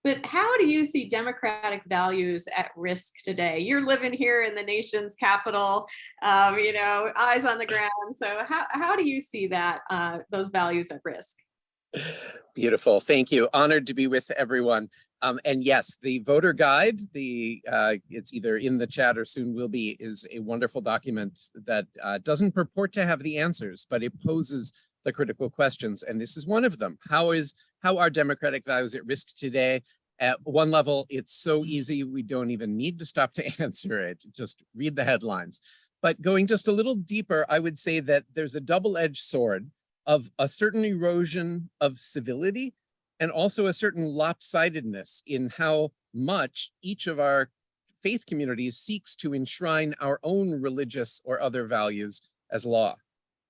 But how do you see democratic values at risk today? You're living here in the nation's capital, eyes on the ground. So how do you see that those values at risk? Beautiful. Thank you. Honored to be with everyone. And yes, the voter guide, it's either in the chat or soon will be, is a wonderful document that doesn't purport to have the answers, but it poses the critical questions. And this is one of them. How are democratic values at risk today? At one level, it's so easy, we don't even need to stop to answer it. Just read the headlines. But going just a little deeper, I would say that there's a double-edged sword of a certain erosion of civility and also a certain lopsidedness in how much each of our faith communities seeks to enshrine our own religious or other values as law.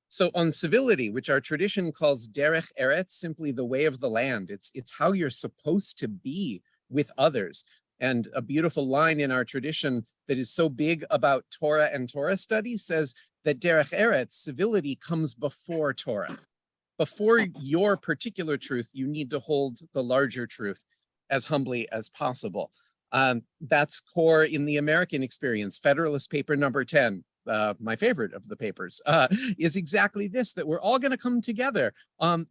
So on civility, which our tradition calls derech eretz, simply the way of the land, it's how you're supposed to be with others. And a beautiful line in our tradition that is so big about Torah and Torah study says that derech eretz, civility, comes before Torah. Before your particular truth, you need to hold the larger truth as humbly as possible. That's core in the American experience. Federalist Paper number 10, my favorite of the papers, is exactly this, that we're all going to come together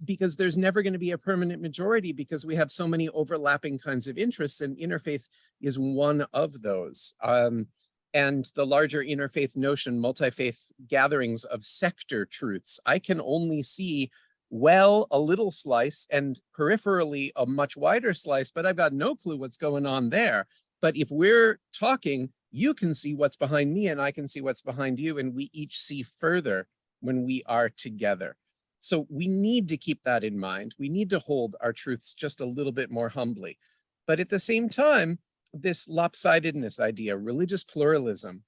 because there's never going to be a permanent majority because we have so many overlapping kinds of interests, and interfaith is one of those. And the larger interfaith notion, multi-faith gatherings of sector truths, I can only see a little slice and peripherally a much wider slice, but I've got no clue what's going on there. But if we're talking, you can see what's behind me and I can see what's behind you, and we each see further when we are together. So we need to keep that in mind. We need to hold our truths just a little bit more humbly. But at the same time, this lopsidedness idea, religious pluralism,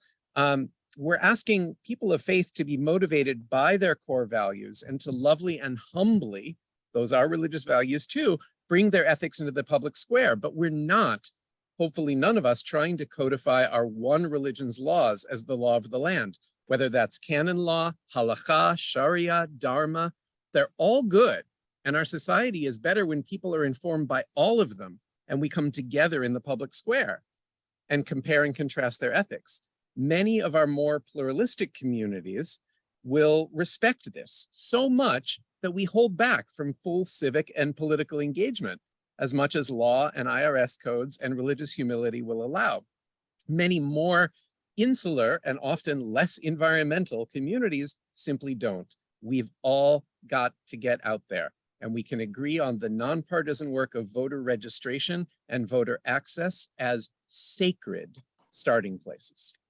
we're asking people of faith to be motivated by their core values and to lovely and humbly, those are religious values too, bring their ethics into the public square. But we're not, hopefully none of us, trying to codify our one religion's laws as the law of the land, whether that's canon law, halakha, sharia, dharma, they're all good. And our society is better when people are informed by all of them and we come together in the public square and compare and contrast their ethics. Many of our more pluralistic communities will respect this so much that we hold back from full civic and political engagement as much as law and IRS codes and religious humility will allow. Many more insular and often less environmental communities simply don't. We've all got to get out there, and we can agree on the nonpartisan work of voter registration and voter access as sacred starting places.